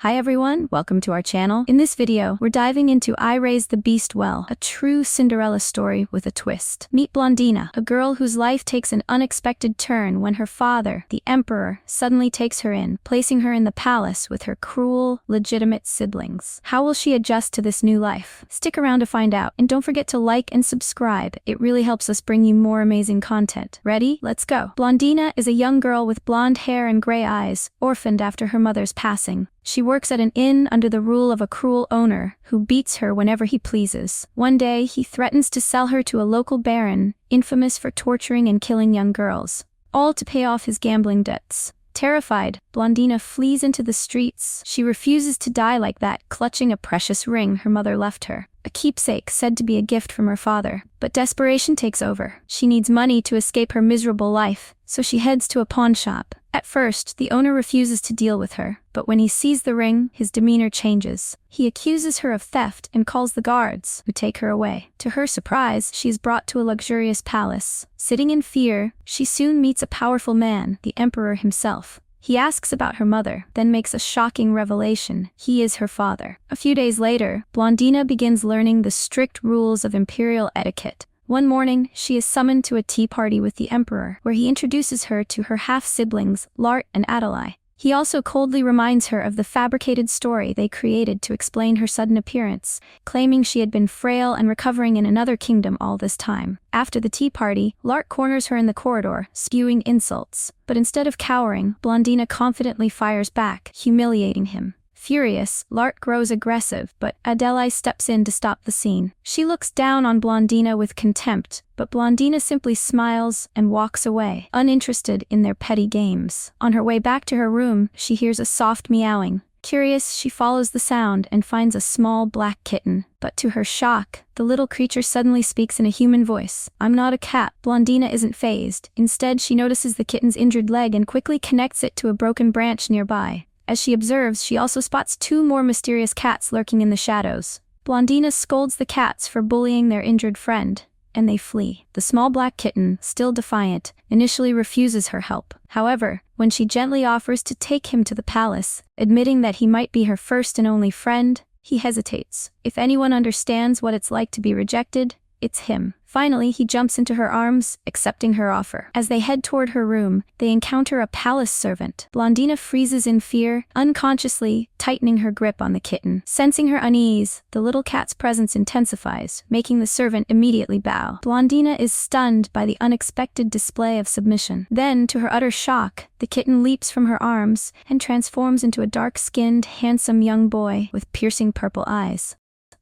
Hi everyone, welcome to our channel. In this video, we're diving into I Raised the Beast Well, a true Cinderella story with a twist. Meet Blondina, a girl whose life takes an unexpected turn when her father, the emperor, suddenly takes her in, placing her in the palace with her cruel, legitimate siblings. How will she adjust to this new life? Stick around to find out, and don't forget to like and subscribe. It really helps us bring you more amazing content. Ready? Let's go. Blondina is a young girl with blonde hair and gray eyes, orphaned after her mother's passing. She works at an inn under the rule of a cruel owner who beats her whenever he pleases. One day, he threatens to sell her to a local baron, infamous for torturing and killing young girls, all to pay off his gambling debts. Terrified, Blondina flees into the streets. She refuses to die like that, clutching a precious ring her mother left her, a keepsake said to be a gift from her father. But desperation takes over. She needs money to escape her miserable life, so she heads to a pawn shop. At first, the owner refuses to deal with her, but when he sees the ring, his demeanor changes. He accuses her of theft and calls the guards, who take her away. To her surprise, she is brought to a luxurious palace. Sitting in fear, she soon meets a powerful man, the emperor himself. He asks about her mother, then makes a shocking revelation. He is her father. A few days later, Blondina begins learning the strict rules of imperial etiquette. One morning, she is summoned to a tea party with the emperor, where he introduces her to her half-siblings, Lart and Adelaide. He also coldly reminds her of the fabricated story they created to explain her sudden appearance, claiming she had been frail and recovering in another kingdom all this time. After the tea party, Lart corners her in the corridor, spewing insults. But instead of cowering, Blondina confidently fires back, humiliating him. Furious, Lart grows aggressive, but Adelaide steps in to stop the scene. She looks down on Blondina with contempt, but Blondina simply smiles and walks away, uninterested in their petty games. On her way back to her room, she hears a soft meowing. Curious, she follows the sound and finds a small black kitten. But to her shock, the little creature suddenly speaks in a human voice. "I'm not a cat." Blondina isn't fazed. Instead, she notices the kitten's injured leg and quickly connects it to a broken branch nearby. As she observes, she also spots two more mysterious cats lurking in the shadows. Blondina scolds the cats for bullying their injured friend, and they flee. The small black kitten, still defiant, initially refuses her help. However, when she gently offers to take him to the palace, admitting that he might be her first and only friend, he hesitates. If anyone understands what it's like to be rejected, it's him. Finally, he jumps into her arms, accepting her offer. As they head toward her room, they encounter a palace servant. Blondina freezes in fear, unconsciously tightening her grip on the kitten. Sensing her unease, the little cat's presence intensifies, making the servant immediately bow. Blondina is stunned by the unexpected display of submission. Then, to her utter shock, the kitten leaps from her arms and transforms into a dark-skinned, handsome young boy with piercing purple eyes.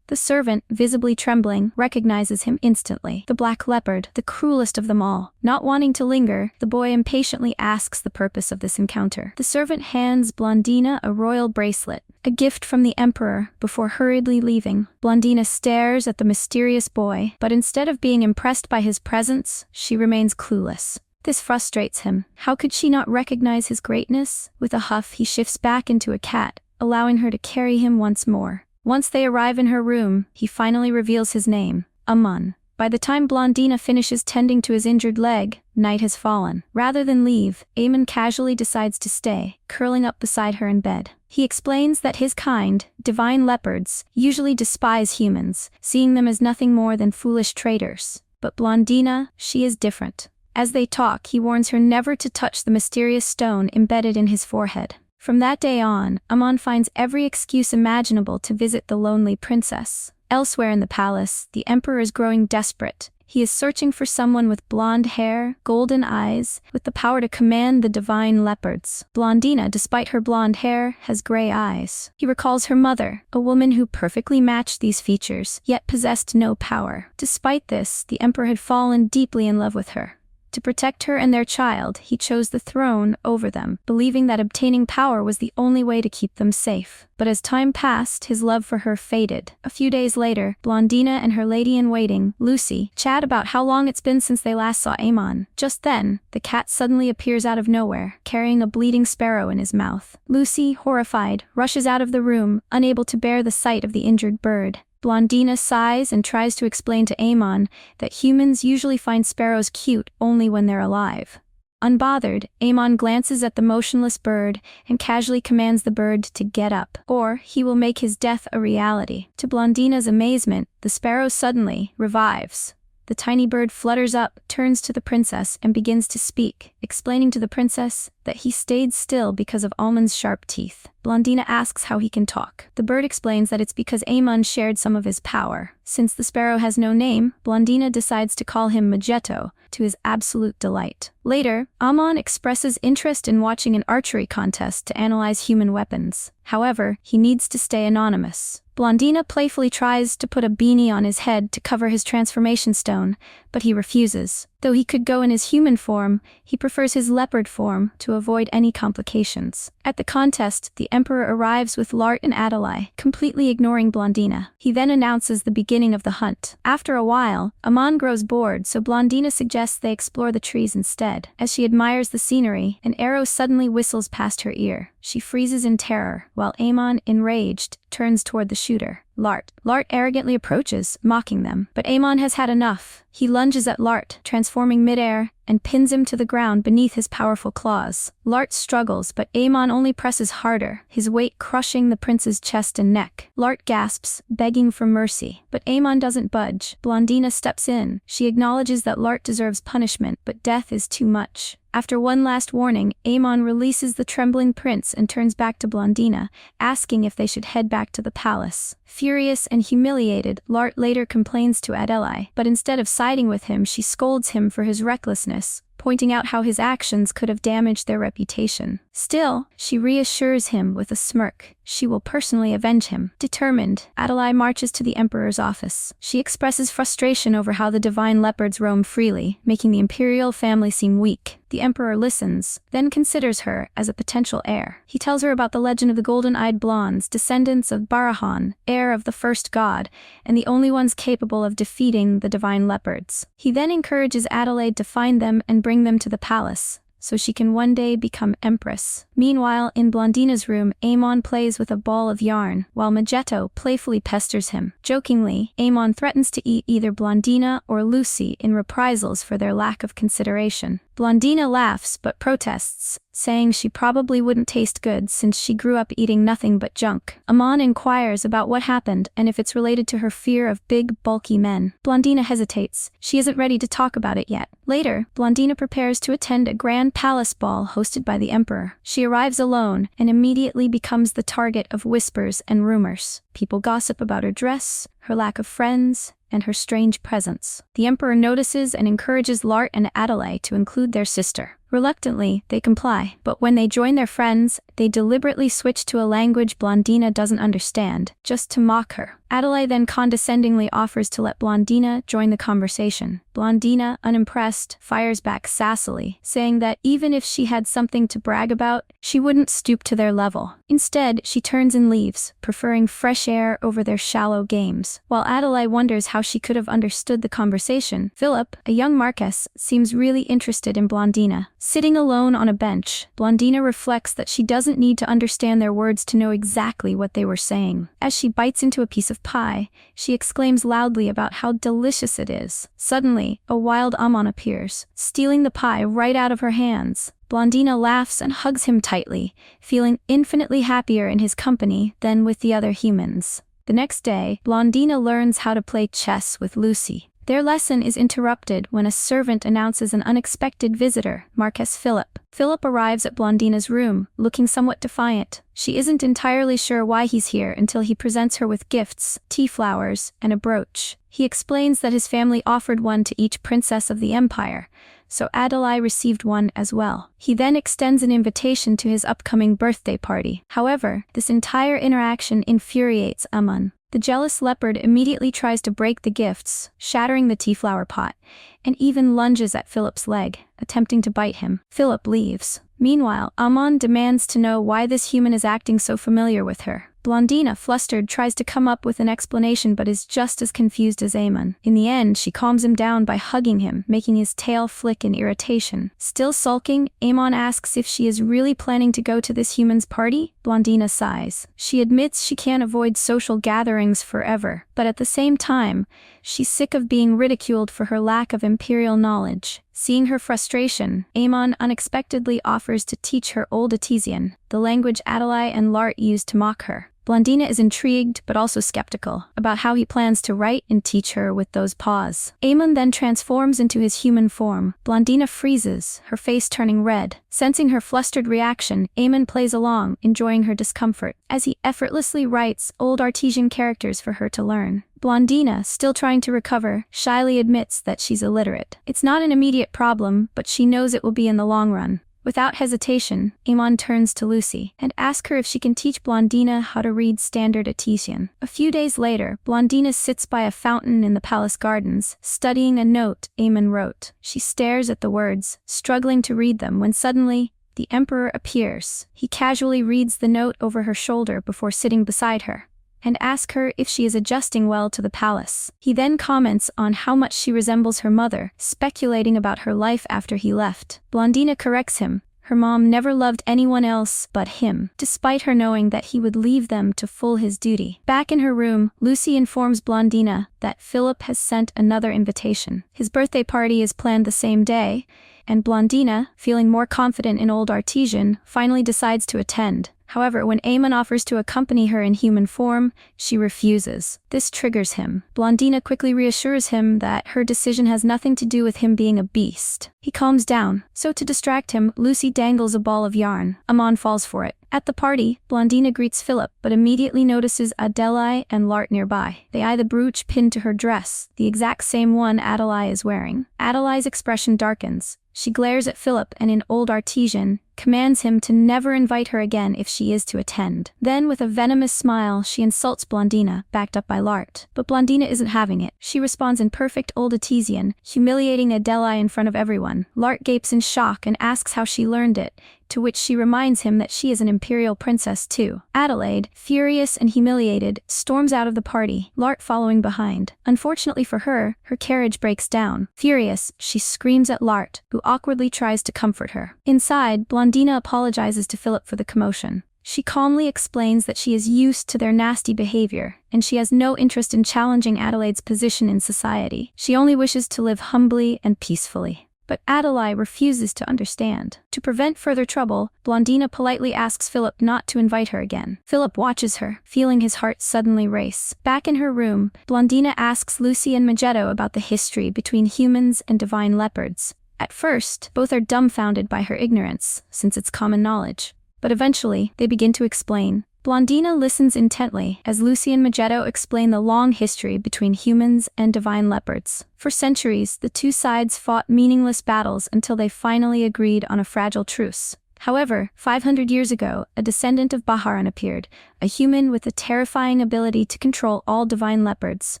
The servant, visibly trembling, recognizes him instantly. The black leopard, the cruelest of them all. Not wanting to linger, the boy impatiently asks the purpose of this encounter. The servant hands Blondina a royal bracelet, a gift from the emperor, before hurriedly leaving. Blondina stares at the mysterious boy, but instead of being impressed by his presence, she remains clueless. This frustrates him. How could she not recognize his greatness? With a huff, he shifts back into a cat, allowing her to carry him once more. Once they arrive in her room, he finally reveals his name, Amon. By the time Blondina finishes tending to his injured leg, night has fallen. Rather than leave, Amon casually decides to stay, curling up beside her in bed. He explains that his kind, divine leopards, usually despise humans, seeing them as nothing more than foolish traitors. But Blondina, she is different. As they talk, he warns her never to touch the mysterious stone embedded in his forehead. From that day on, Amon finds every excuse imaginable to visit the lonely princess. Elsewhere in the palace, the emperor is growing desperate. He is searching for someone with blonde hair, golden eyes, with the power to command the divine leopards. Blondina, despite her blonde hair, has gray eyes. He recalls her mother, a woman who perfectly matched these features, yet possessed no power. Despite this, the emperor had fallen deeply in love with her. To protect her and their child, he chose the throne over them, believing that obtaining power was the only way to keep them safe. But as time passed, his love for her faded. A few days later, Blondina and her lady-in-waiting, Lucy, chat about how long it's been since they last saw Amon. Just then, the cat suddenly appears out of nowhere, carrying a bleeding sparrow in his mouth. Lucy, horrified, rushes out of the room, unable to bear the sight of the injured bird. Blondina sighs and tries to explain to Amon that humans usually find sparrows cute only when they're alive. Unbothered, Amon glances at the motionless bird and casually commands the bird to get up, or he will make his death a reality. To Blondina's amazement, the sparrow suddenly revives. The tiny bird flutters up, turns to the princess, and begins to speak, explaining to the princess that he stayed still because of Amon's sharp teeth. Blondina asks how he can talk. The bird explains that it's because Amon shared some of his power. Since the sparrow has no name, Blondina decides to call him Magetto, to his absolute delight. Later, Amon expresses interest in watching an archery contest to analyze human weapons. However, he needs to stay anonymous. Blondina playfully tries to put a beanie on his head to cover his transformation stone, but he refuses. Though he could go in his human form, he prefers his leopard form to avoid any complications. At the contest, the emperor arrives with Lart and Adelaide, completely ignoring Blondina. He then announces the beginning of the hunt. After a while, Amon grows bored, so Blondina suggests they explore the trees instead. As she admires the scenery, an arrow suddenly whistles past her ear. She freezes in terror, while Amon, enraged, turns toward the shooter. Lart arrogantly approaches, mocking them. But Amon has had enough. He lunges at Lart, transforming midair, and pins him to the ground beneath his powerful claws. Lart struggles, but Amon only presses harder, his weight crushing the prince's chest and neck. Lart gasps, begging for mercy. But Amon doesn't budge. Blondina steps in. She acknowledges that Lart deserves punishment, but death is too much. After one last warning, Amon releases the trembling prince and turns back to Blondina, asking if they should head back to the palace. Furious and humiliated, Lart later complains to Adelaide, but instead of siding with him, she scolds him for his recklessness, pointing out how his actions could have damaged their reputation. Still, she reassures him with a smirk. She will personally avenge him. Determined, Adelaide marches to the emperor's office. She expresses frustration over how the divine leopards roam freely, making the imperial family seem weak. The emperor listens, then considers her as a potential heir. He tells her about the legend of the golden-eyed blondes, descendants of Barahan, heir of the first god, and the only ones capable of defeating the divine leopards. He then encourages Adelaide to find them and bring them to the palace, so she can one day become empress. Meanwhile, in Blondina's room, Amon plays with a ball of yarn, while Magetto playfully pesters him. Jokingly, Amon threatens to eat either Blondina or Lucy in reprisals for their lack of consideration. Blondina laughs but protests, saying she probably wouldn't taste good since she grew up eating nothing but junk. Amon inquires about what happened and if it's related to her fear of big, bulky men. Blondina hesitates. She isn't ready to talk about it yet. Later, Blondina prepares to attend a grand palace ball hosted by the emperor. She arrives alone and immediately becomes the target of whispers and rumors. People gossip about her dress, her lack of friends, and her strange presence. The emperor notices and encourages Lart and Adelaide to include their sister. Reluctantly, they comply, but when they join their friends, they deliberately switch to a language Blondina doesn't understand, just to mock her. Adelaide then condescendingly offers to let Blondina join the conversation. Blondina, unimpressed, fires back sassily, saying that even if she had something to brag about, she wouldn't stoop to their level. Instead, she turns and leaves, preferring fresh air over their shallow games. While Adelaide wonders how she could have understood the conversation, Philip, a young Marquess, seems really interested in Blondina. Sitting alone on a bench, Blondina reflects that she doesn't need to understand their words to know exactly what they were saying. As she bites into a piece of pie, she exclaims loudly about how delicious it is. Suddenly, a wild Amon appears, stealing the pie right out of her hands. Blondina laughs and hugs him tightly, feeling infinitely happier in his company than with the other humans. The next day, Blondina learns how to play chess with Lucy. Their lesson is interrupted when a servant announces an unexpected visitor, Marquess Philip. Philip arrives at Blondina's room, looking somewhat defiant. She isn't entirely sure why he's here until he presents her with gifts, tea flowers, and a brooch. He explains that his family offered one to each princess of the empire, so Adelaide received one as well. He then extends an invitation to his upcoming birthday party. However, this entire interaction infuriates Amon. The jealous leopard immediately tries to break the gifts, shattering the tea flower pot, and even lunges at Philip's leg, attempting to bite him. Philip leaves. Meanwhile, Amon demands to know why this human is acting so familiar with her. Blondina, flustered, tries to come up with an explanation but is just as confused as Amon. In the end, she calms him down by hugging him, making his tail flick in irritation. Still sulking, Amon asks if she is really planning to go to this human's party. Blondina sighs. She admits she can't avoid social gatherings forever, but at the same time, she's sick of being ridiculed for her lack of imperial knowledge. Seeing her frustration, Amon unexpectedly offers to teach her Old Artesian, the language Adelaide and Lart used to mock her. Blondina is intrigued but also skeptical about how he plans to write and teach her with those paws. Amon then transforms into his human form. Blondina freezes, her face turning red. Sensing her flustered reaction, Amon plays along, enjoying her discomfort, as he effortlessly writes Old Artesian characters for her to learn. Blondina, still trying to recover, shyly admits that she's illiterate. It's not an immediate problem, but she knows it will be in the long run. Without hesitation, Amon turns to Lucy and asks her if she can teach Blondina how to read Standard Artesian. A few days later, Blondina sits by a fountain in the palace gardens, studying a note Amon wrote. She stares at the words, struggling to read them when suddenly, the Emperor appears. He casually reads the note over her shoulder before sitting beside her and asks her if she is adjusting well to the palace. He then comments on how much she resembles her mother, speculating about her life after he left. Blondina corrects him. Her mom never loved anyone else but him, despite her knowing that he would leave them to fulfill his duty. Back in her room, Lucy informs Blondina that Philip has sent another invitation. His birthday party is planned the same day, and Blondina, feeling more confident in Old Artesian, finally decides to attend. However, when Amon offers to accompany her in human form, she refuses. This triggers him. Blondina quickly reassures him that her decision has nothing to do with him being a beast. He calms down, so to distract him, Lucy dangles a ball of yarn. Amon falls for it. At the party, Blondina greets Philip, but immediately notices Adelaide and Lart nearby. They eye the brooch pinned to her dress, the exact same one Adelaide is wearing. Adelaide's expression darkens. She glares at Philip and in Old Artesian, commands him to never invite her again if she is to attend. Then, with a venomous smile, she insults Blondina, backed up by Lart. But Blondina isn't having it. She responds in perfect Old Artesian, humiliating Adelaide in front of everyone. Lart gapes in shock and asks how she learned it, to which she reminds him that she is an imperial princess too. Adelaide, furious and humiliated, storms out of the party, Lart following behind. Unfortunately for her, her carriage breaks down. Furious, she screams at Lart, who awkwardly tries to comfort her. Inside, Blondina apologizes to Philip for the commotion. She calmly explains that she is used to their nasty behavior, and she has no interest in challenging Adelaide's position in society. She only wishes to live humbly and peacefully. But Adelaide refuses to understand. To prevent further trouble, Blondina politely asks Philip not to invite her again. Philip watches her, feeling his heart suddenly race. Back in her room, Blondina asks Lucy and Magetto about the history between humans and divine leopards. At first, both are dumbfounded by her ignorance, since it's common knowledge. But eventually, they begin to explain. Blondina listens intently as Lucy and Magetto explain the long history between humans and divine leopards. For centuries, the two sides fought meaningless battles until they finally agreed on a fragile truce. However, 500 years ago, a descendant of Baharan appeared, a human with a terrifying ability to control all divine leopards.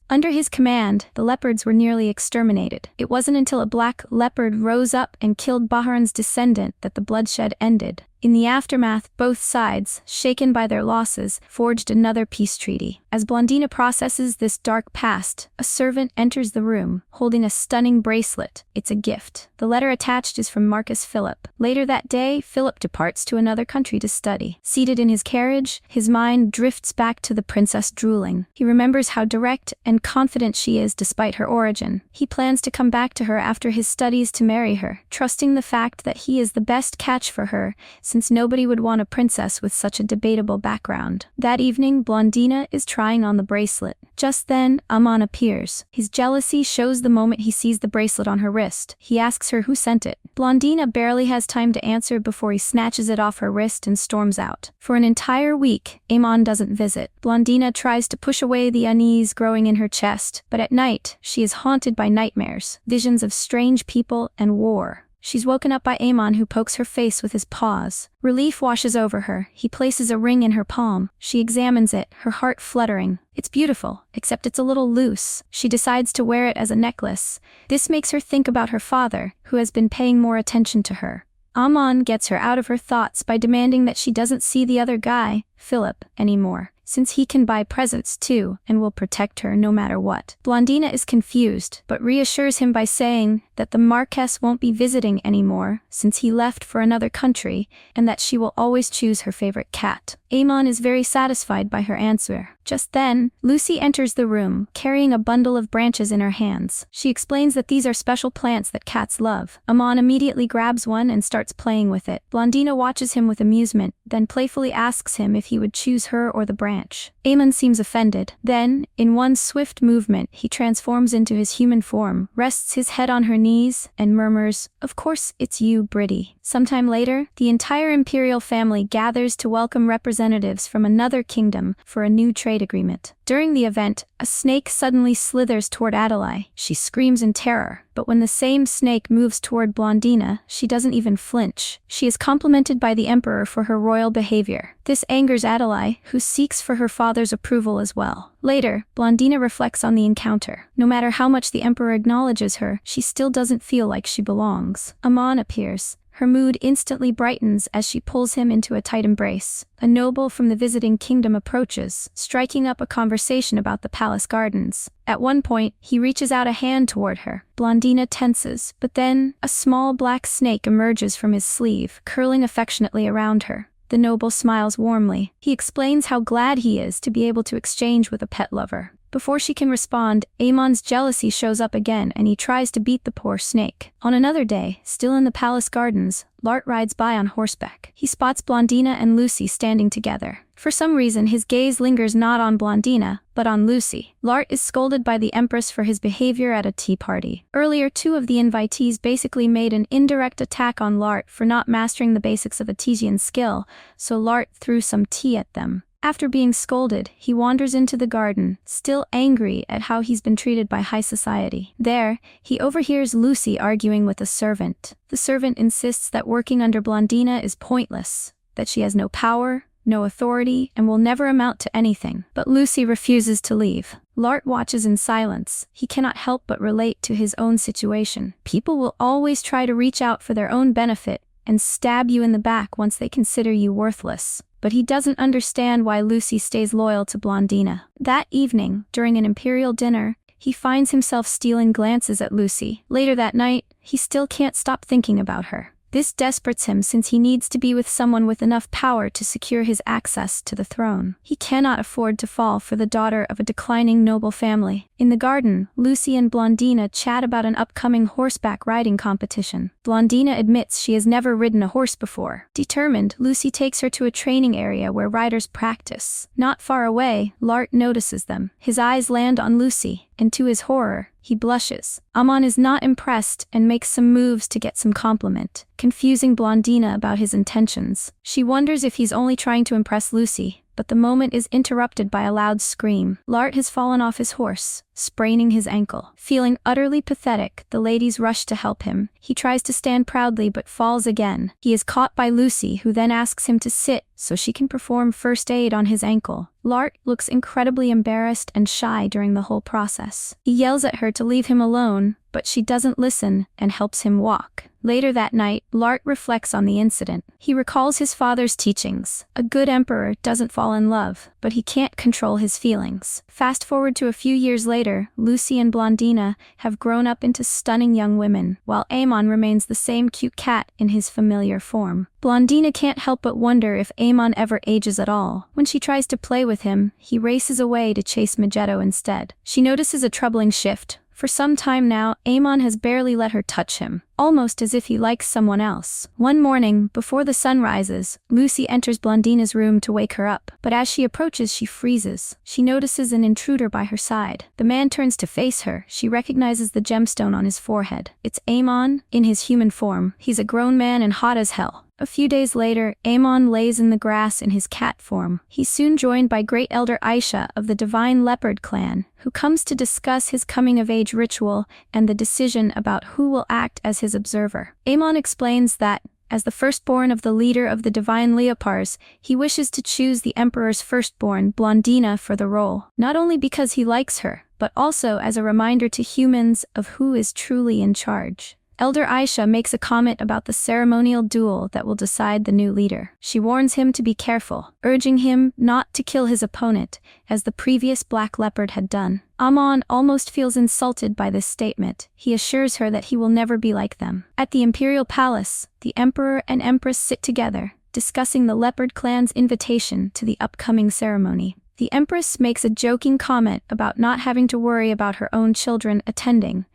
Under his command, the leopards were nearly exterminated. It wasn't until a black leopard rose up and killed Baharan's descendant that the bloodshed ended. In the aftermath, both sides, shaken by their losses, forged another peace treaty. As Blondina processes this dark past, a servant enters the room, holding a stunning bracelet. It's a gift. The letter attached is from Marcus Philip. Later that day, Philip departs to another country to study. Seated in his carriage, his mind drifts back to the princess drooling. He remembers how direct and confident she is despite her origin. He plans to come back to her after his studies to marry her, trusting the fact that he is the best catch for her, since nobody would want a princess with such a debatable background. That evening, Blondina is trying on the bracelet. Just then, Amon appears. His jealousy shows the moment he sees the bracelet on her wrist. He asks her who sent it. Blondina barely has time to answer before he snatches it off her wrist and storms out. For an entire week, Amon doesn't visit. Blondina tries to push away the unease growing in her chest, but at night, she is haunted by nightmares, visions of strange people and war. She's woken up by Amon, who pokes her face with his paws. Relief washes over her. He places a ring in her palm. She examines it, her heart fluttering. It's beautiful, except it's a little loose. She decides to wear it as a necklace. This makes her think about her father, who has been paying more attention to her. Amon gets her out of her thoughts by demanding that she doesn't see the other guy, Philip, anymore. since he can buy presents too and will protect her no matter what. Blondina is confused, but reassures him by saying that the Marquess won't be visiting anymore since he left for another country, and that she will always choose her favorite cat. Amon is very satisfied by her answer. Just then, Lucy enters the room, carrying a bundle of branches in her hands. She explains that these are special plants that cats love. Amon immediately grabs one and starts playing with it. Blondina watches him with amusement, then playfully asks him if he would choose her or the branch. Amon seems offended. Then, in one swift movement, he transforms into his human form, rests his head on her knees, and murmurs, "Of course, it's you, Britty." Sometime later, the entire imperial family gathers to welcome representatives from another kingdom for a new trade agreement. During the event, a snake suddenly slithers toward Adelaide. She screams in terror, but when the same snake moves toward Blondina, she doesn't even flinch. She is complimented by the emperor for her royal behavior. This angers Adelaide, who seeks for her father's approval as well. Later, Blondina reflects on the encounter. No matter how much the emperor acknowledges her, she still doesn't feel like she belongs. Amon appears. Her mood instantly brightens as she pulls him into a tight embrace. A noble from the visiting kingdom approaches, striking up a conversation about the palace gardens. At one point, he reaches out a hand toward her. Blondina tenses, but then, a small black snake emerges from his sleeve, curling affectionately around her. The noble smiles warmly. He explains how glad he is to be able to exchange with a pet lover. Before she can respond, Amon's jealousy shows up again and he tries to beat the poor snake. On another day, still in the palace gardens, Lart rides by on horseback. He spots Blondina and Lucy standing together. For some reason, his gaze lingers not on Blondina, but on Lucy. Lart is scolded by the Empress for his behavior at a tea party. Earlier, two of the invitees basically made an indirect attack on Lart for not mastering the basics of Etesian skill, so Lart threw some tea at them. After being scolded, he wanders into the garden, still angry at how he's been treated by high society. There, he overhears Lucy arguing with a servant. The servant insists that working under Blondina is pointless, that she has no power, no authority, and will never amount to anything. But Lucy refuses to leave. Lart watches in silence. He cannot help but relate to his own situation. People will always try to reach out for their own benefit and stab you in the back once they consider you worthless. But he doesn't understand why Lucy stays loyal to Blondina. That evening, during an imperial dinner, he finds himself stealing glances at Lucy. Later that night, he still can't stop thinking about her. This desperates him since he needs to be with someone with enough power to secure his access to the throne. He cannot afford to fall for the daughter of a declining noble family. In the garden, Lucy and Blondina chat about an upcoming horseback riding competition. Blondina admits she has never ridden a horse before. Determined, Lucy takes her to a training area where riders practice. Not far away, Lart notices them. His eyes land on Lucy, and to his horror, he blushes. Amon is not impressed and makes some moves to get some compliment, confusing Blondina about his intentions. She wonders if he's only trying to impress Lucy, but the moment is interrupted by a loud scream. Lart has fallen off his horse, spraining his ankle. Feeling utterly pathetic, the ladies rush to help him. He tries to stand proudly but falls again. He is caught by Lucy, who then asks him to sit so she can perform first aid on his ankle. Lart looks incredibly embarrassed and shy during the whole process. He yells at her to leave him alone, but she doesn't listen and helps him walk. Later that night, Lart reflects on the incident. He recalls his father's teachings. A good emperor doesn't fall in love, but he can't control his feelings. Fast forward to a few years later, Lucy and Blondina have grown up into stunning young women, while Amon remains the same cute cat in his familiar form. Blondina can't help but wonder if Amon ever ages at all. When she tries to play with him, he races away to chase Magetto instead. She notices a troubling shift. For some time now, Amon has barely let her touch him, almost as if he likes someone else. One morning, before the sun rises, Lucy enters Blondina's room to wake her up, but as she approaches, she freezes. She notices an intruder by her side. The man turns to face her. She recognizes the gemstone on his forehead. It's Amon, in his human form. He's a grown man and hot as hell. A few days later, Amon lays in the grass in his cat form. He's soon joined by Great Elder Aisha of the Divine Leopard clan, who comes to discuss his coming-of-age ritual and the decision about who will act as his observer. Amon explains that, as the firstborn of the leader of the Divine Leopards, he wishes to choose the Emperor's firstborn, Blondina, for the role, not only because he likes her, but also as a reminder to humans of who is truly in charge. Elder Aisha makes a comment about the ceremonial duel that will decide the new leader. She warns him to be careful, urging him not to kill his opponent, as the previous black leopard had done. Amon almost feels insulted by this statement. He assures her that he will never be like them. At the imperial palace, the emperor and empress sit together, discussing the leopard clan's invitation to the upcoming ceremony. The empress makes a joking comment about not having to worry about her own children attending,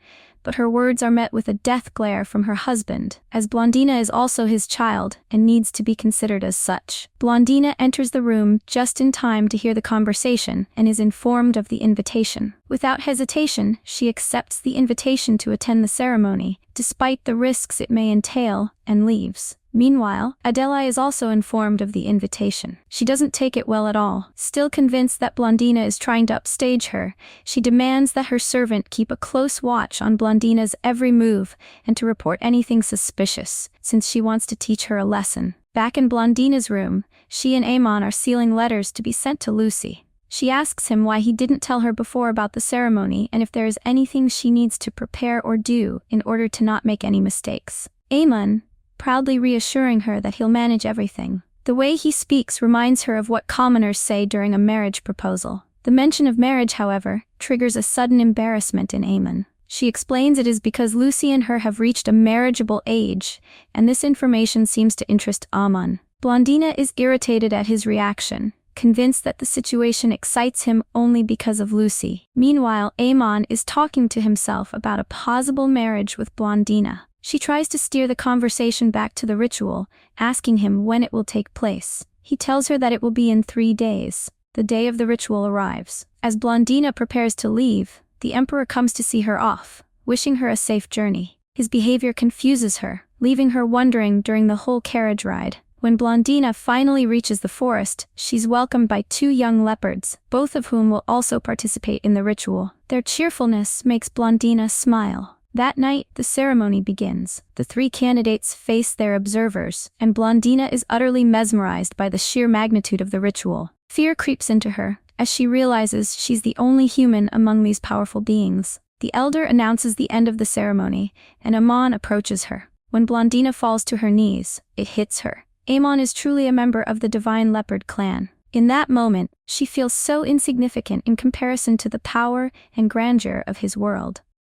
but her words are met with a death glare from her husband, as Blondina is also his child and needs to be considered as such. Blondina enters the room just in time to hear the conversation and is informed of the invitation. Without hesitation, she accepts the invitation to attend the ceremony, despite the risks it may entail, and leaves. Meanwhile, Adela is also informed of the invitation. She doesn't take it well at all. Still convinced that Blondina is trying to upstage her, she demands that her servant keep a close watch on Blondina's every move and to report anything suspicious, since she wants to teach her a lesson. Back in Blondina's room, she and Amon are sealing letters to be sent to Lucy. She asks him why he didn't tell her before about the ceremony and if there is anything she needs to prepare or do in order to not make any mistakes. Amon, proudly reassuring her that he'll manage everything. The way he speaks reminds her of what commoners say during a marriage proposal. The mention of marriage, however, triggers a sudden embarrassment in Amon. She explains it is because Lucy and her have reached a marriageable age, and this information seems to interest Amon. Blondina is irritated at his reaction, convinced that the situation excites him only because of Lucy. Meanwhile, Amon is talking to himself about a possible marriage with Blondina. She tries to steer the conversation back to the ritual, asking him when it will take place. He tells her that it will be in 3 days. The day of the ritual arrives. As Blondina prepares to leave, the emperor comes to see her off, wishing her a safe journey. His behavior confuses her, leaving her wondering during the whole carriage ride. When Blondina finally reaches the forest, she's welcomed by 2 young leopards, both of whom will also participate in the ritual. Their cheerfulness makes Blondina smile. That night, the ceremony begins. The 3 candidates face their observers, and Blondina is utterly mesmerized by the sheer magnitude of the ritual. Fear creeps into her, as she realizes she's the only human among these powerful beings. The elder announces the end of the ceremony, and Amon approaches her. When Blondina falls to her knees, it hits her. Amon is truly a member of the Divine Leopard clan. In that moment, she feels so insignificant in comparison to the power and grandeur of his world.